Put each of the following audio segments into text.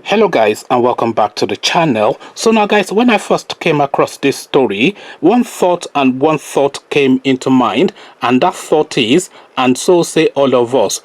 Hello guys, and welcome back to the channel. So now guys, when I first came across this story, one thought came into mind, and that thought is, and so say all of us.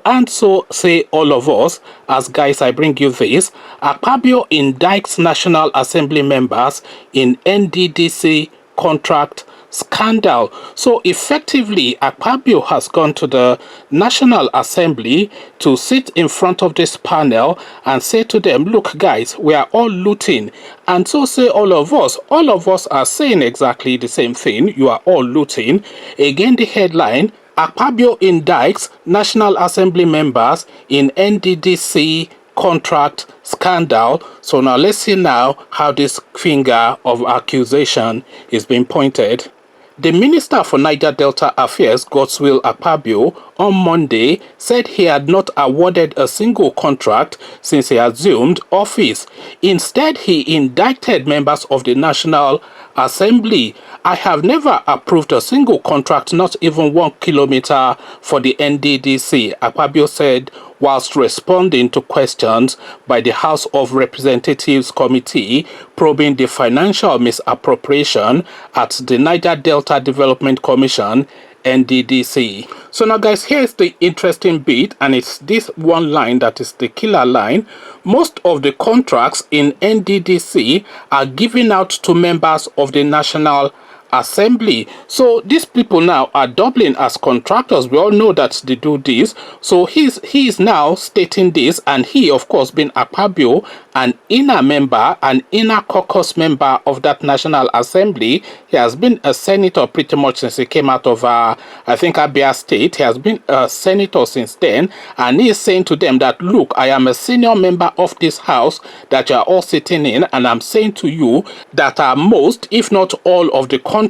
And so say all of us, as guys I bring you this. Akpabio indicts National Assembly members in NDDC contract scandal. So effectively, Akpabio has gone to the National Assembly to sit in front of this panel and say to them, look guys, we are all looting, and so say all of us. All of us are saying exactly the same thing. You are all looting. Again, the headline: Akpabio indicts National Assembly members in NDDC contract scandal. So now let's see now how this finger of accusation is being pointed. The Minister for Niger Delta Affairs, Godswill Akpabio, on Monday said he had not awarded a single contract since he assumed office. Instead, he indicted members of the National Assembly. I have never approved a single contract, not even 1 kilometer, for the NDDC, Akpabio said whilst responding to questions by the House of Representatives Committee probing the financial misappropriation at the Niger Delta Development Commission, NDDC. So now guys, here's the interesting bit, and it's this one line that is the killer line. Most of the contracts in NDDC are given out to members of the National Assembly. So these people now are doubling as contractors. We all know that they do this. So he's now stating this, and he, of course, being Akpabio, an inner member, an inner caucus member of that National Assembly. He has been a senator pretty much since he came out of I think Abia State. He has been a senator since then, and he is saying to them that, look, I am a senior member of this house that you are all sitting in, and I'm saying to you that most, if not all, of the contracts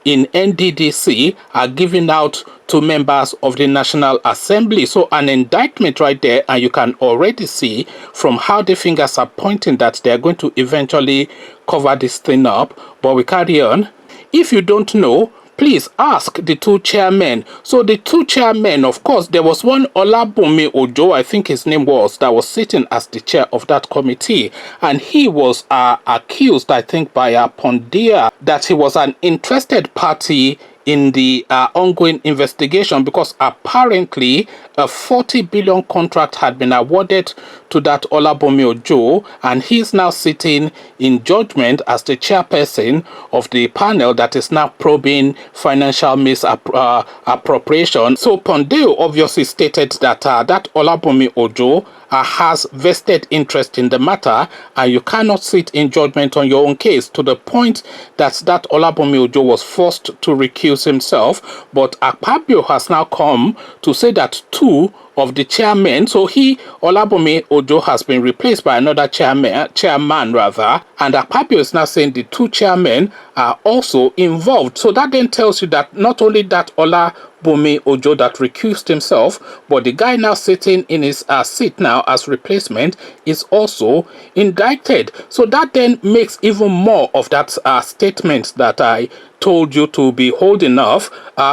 in NDDC are given out to members of the National Assembly. So an indictment right there, and you can already see from how the fingers are pointing that they're going to eventually cover this thing up. But we carry on. If you don't know, please ask the two chairmen. So the two chairmen, of course, there was one Honourable Ojo, I think his name was, that was sitting as the chair of that committee, and he was accused, I think, by Pondia that he was an interested party in the ongoing investigation, because apparently a 40 billion contract had been awarded to that Akpabio Ojo, and he's now sitting in judgment as the chairperson of the panel that is now probing financial misappropriation. So Pondio obviously stated that that Akpabio Ojo has vested interest in the matter, and you cannot sit in judgment on your own case, to the point that that Akpabio Ojo was forced to recuse himself. But Akpabio has now come to say that two of the chairmen, so Akpabio Ojo has been replaced by another chairman, and Akpabio is now saying the two chairmen are also involved. So that then tells you that not only that Akpabio Ojo that recused himself, but the guy now sitting in his seat now as replacement is also indicted. So that then makes even more of that statement that I told you to be holding off.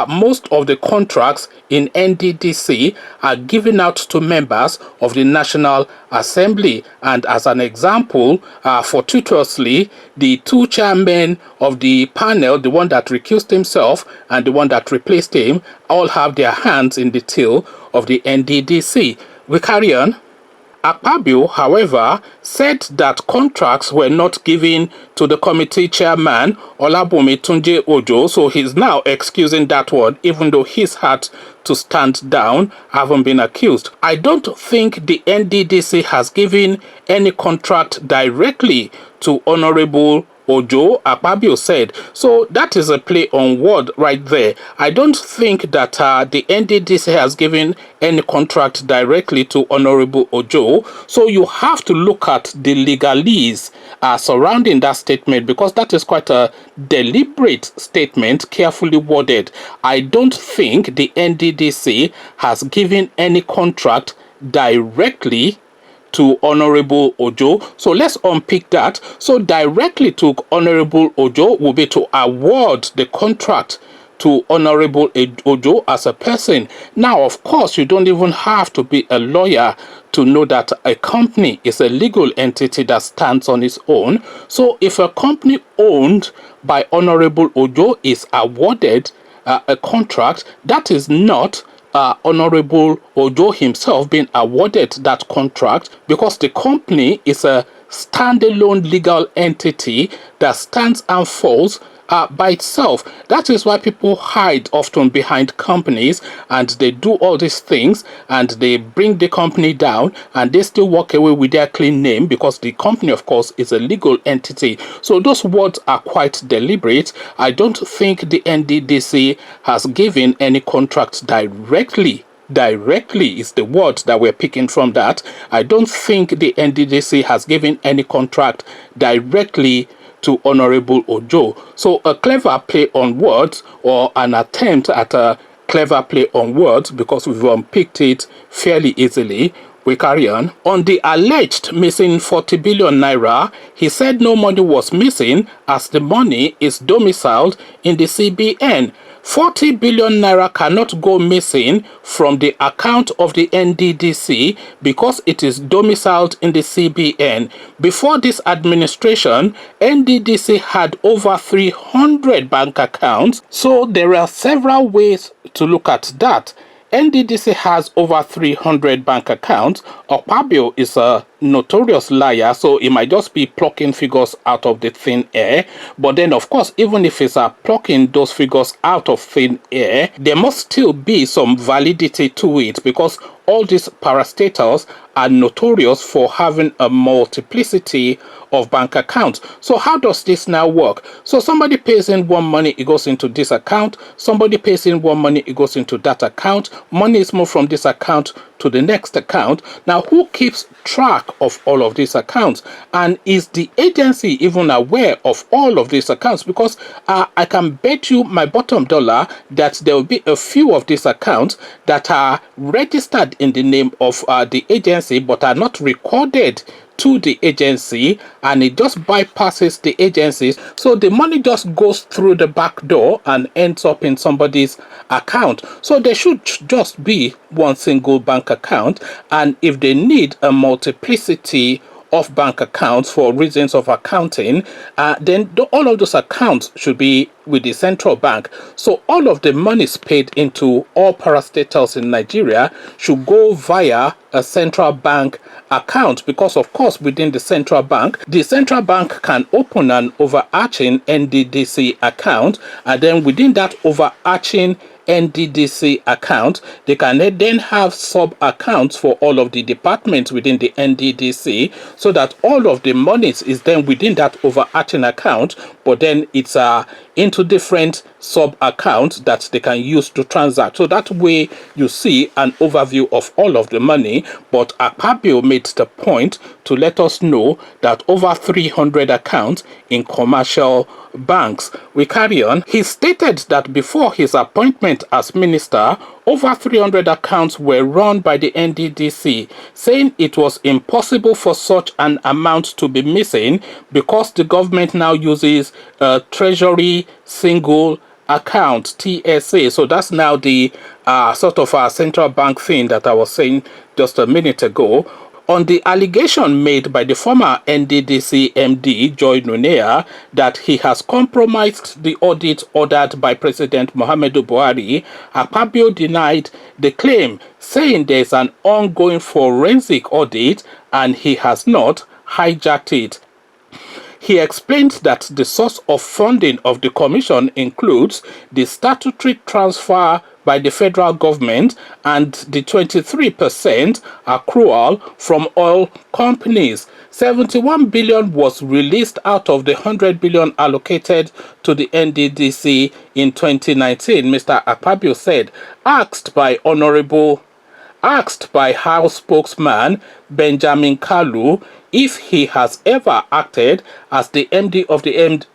Most of the contracts in NDDC are given out to members of the National Assembly, and as an example, fortuitously, the two chairmen of the panel, the one that recused himself and the one that replaced him, all have their hands in the till of the NDDC. We carry on. Akpabio, however, said that contracts were not given to the committee chairman, Tunji Ojo, so he's now excusing that one, even though he's had to stand down, having been accused. I don't think the NDDC has given any contract directly to Honourable Ojo, Akpabio said. So that is a play on word right there. I don't think that the NDDC has given any contract directly to Honourable Ojo. So you have to look at the legalese surrounding that statement, because that is quite a deliberate statement, carefully worded. I don't think the NDDC has given any contract directly to Honourable Ojo. So let's unpick that. So directly to Honourable Ojo will be to award the contract to Honourable Ojo as a person. Now, of course, you don't even have to be a lawyer to know that a company is a legal entity that stands on its own. So if a company owned by Honourable Ojo is awarded a contract, that is not Honourable Ojo himself being awarded that contract, because the company is a standalone legal entity that stands and falls by itself. That is why people hide often behind companies, and they do all these things and they bring the company down, and they still walk away with their clean name, because the company, of course, is a legal entity. So those words are quite deliberate. I don't think the NDDC has given any contract directly is the word that we're picking from that. I don't think the NDDC has given any contract directly to Honourable Ojo. So a clever play on words, or an attempt at a clever play on words, because we've unpicked it fairly easily. We carry on. On the alleged missing 40 billion naira, he said no money was missing as the money is domiciled in the CBN. 40 billion naira cannot go missing from the account of the NDDC because it is domiciled in the CBN. Before this administration, NDDC had over 300 bank accounts, so there are several ways to look at that. NDDC has over 300 bank accounts. Akpabio is a notorious liar, so it might just be plucking figures out of the thin air. But then, of course, even if it's plucking those figures out of thin air, there must still be some validity to it, because all these parastatals are notorious for having a multiplicity of bank accounts. So how does this now work? So somebody pays in one money, it goes into this account. Somebody pays in one money, it goes into that account. Money is moved from this account to the next account. Now, who keeps track of all of these accounts? And is the agency even aware of all of these accounts? Because I can bet you my bottom dollar that there will be a few of these accounts that are registered in the name of the agency, but are not recorded to the agency, and it just bypasses the agencies. So the money just goes through the back door and ends up in somebody's account. So there should just be one single bank account, and if they need a multiplicity of bank accounts for reasons of accounting, then all of those accounts should be with the central bank. So all of the monies paid into all parastatals in Nigeria should go via a central bank account, because of course within the central bank can open an overarching NDDC account, and then within that overarching NDDC account, they can then have sub accounts for all of the departments within the NDDC, so that all of the monies is then within that overarching account, but then it's into different sub accounts that they can use to transact. So that way you see an overview of all of the money. But Akpabio made the point to let us know that over 300 accounts in commercial banks. We carry on. He stated that before his appointment as minister, over 300 accounts were run by the NDDC, saying it was impossible for such an amount to be missing because the government now uses a treasury single account, TSA. So that's now the sort of central bank thing that I was saying just a minute ago. On the allegation made by the former NDDC MD, Joy Nunea, that he has compromised the audit ordered by President Muhammadu Buhari, Akpabio denied the claim, saying there is an ongoing forensic audit and he has not hijacked it. He explained that the source of funding of the commission includes the statutory transfer by the federal government and the 23% accrual from oil companies. 71 billion was released out of the 100 billion allocated to the NDDC in 2019, Mr. Akpabio said, asked by House spokesman Benjamin Kalu if he has ever acted as the MD of the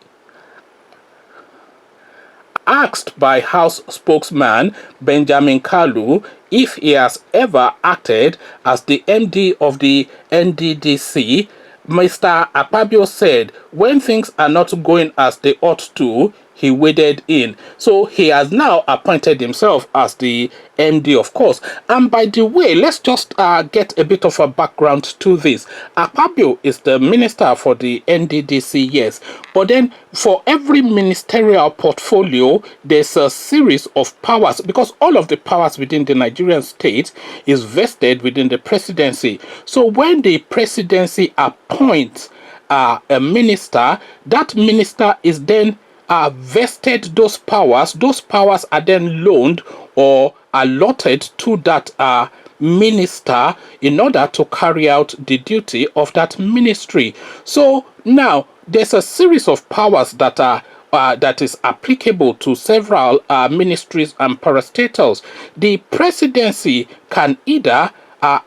Asked by House spokesman Benjamin Kalu if he has ever acted as the MD of the NDDC, Mr. Akpabio said, when things are not going as they ought to, he waded in. So he has now appointed himself as the MD, of course. And by the way, let's just get a bit of a background to this. Akpabio is the minister for the NDDC, yes. But then for every ministerial portfolio, there's a series of powers, because all of the powers within the Nigerian state is vested within the presidency. So when the presidency appoints a minister, that minister is then vested those powers. Those powers are then loaned or allotted to that minister in order to carry out the duty of that ministry. So now there's a series of powers that are that is applicable to several ministries and parastatals. The presidency can either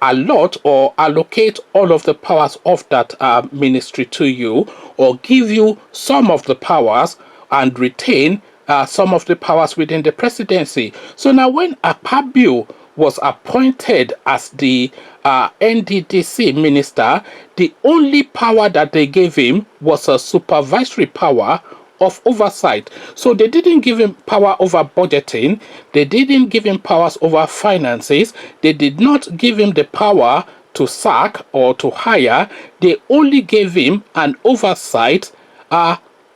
allot or allocate all of the powers of that ministry to you, or give you some of the powers and retain some of the powers within the presidency. So now when Akpabio was appointed as the NDDC minister, the only power that they gave him was a supervisory power of oversight. So they didn't give him power over budgeting, they didn't give him powers over finances, they did not give him the power to sack or to hire. They only gave him an oversight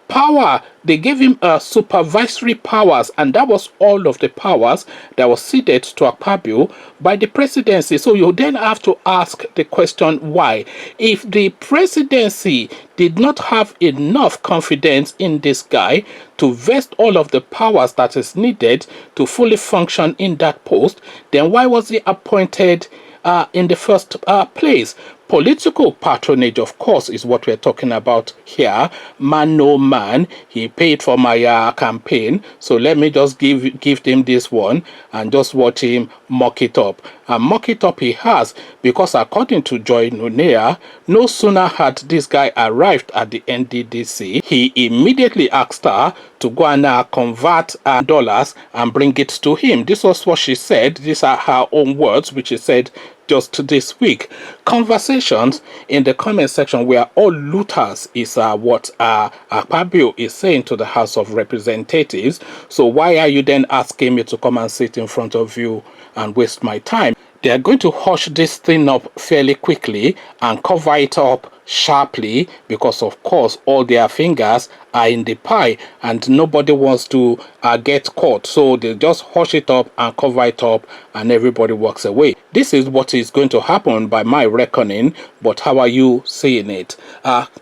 power. They gave him supervisory powers, and that was all of the powers that was ceded to Akpabio by the presidency. So you then have to ask the question, why? If the presidency did not have enough confidence in this guy to vest all of the powers that is needed to fully function in that post, then why was he appointed in the first place? Political patronage, of course, is what we're talking about here. Man, no man. He paid for my campaign, so let me just give him this one and just watch him mock it up. And mock it up he has, because according to Joy Nunea, no sooner had this guy arrived at the NDDC, he immediately asked her to go and convert dollars and bring it to him. This was what she said. These are her own words, which she said just this week. Conversations in the comment section were all looters is what Akpabio is saying to the House of Representatives. So why are you then asking me to come and sit in front of you and waste my time? They are going to hush this thing up fairly quickly and cover it up sharply, because of course all their fingers are in the pie and nobody wants to get caught. So they just hush it up and cover it up and everybody walks away. This is what is going to happen by my reckoning, but how are you seeing it?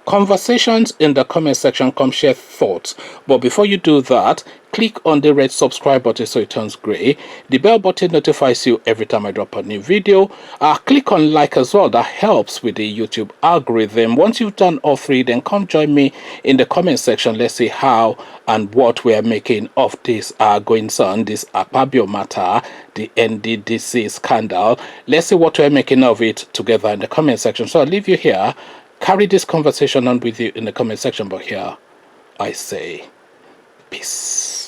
Conversations in the comment section, come share thoughts. But before you do that, click on the red subscribe button so it turns gray. The bell button notifies you every time I drop a new video. Click on like as well. That helps with the YouTube algorithm. Once you've done all three, then come join me in the comment section. Let's see how and what we are making of this going on, this Akpabio matter, the NDDC scandal. Let's see what we're making of it together in the comment section. So I'll leave you here. Carry this conversation on with you in the comment section. But here I say peace.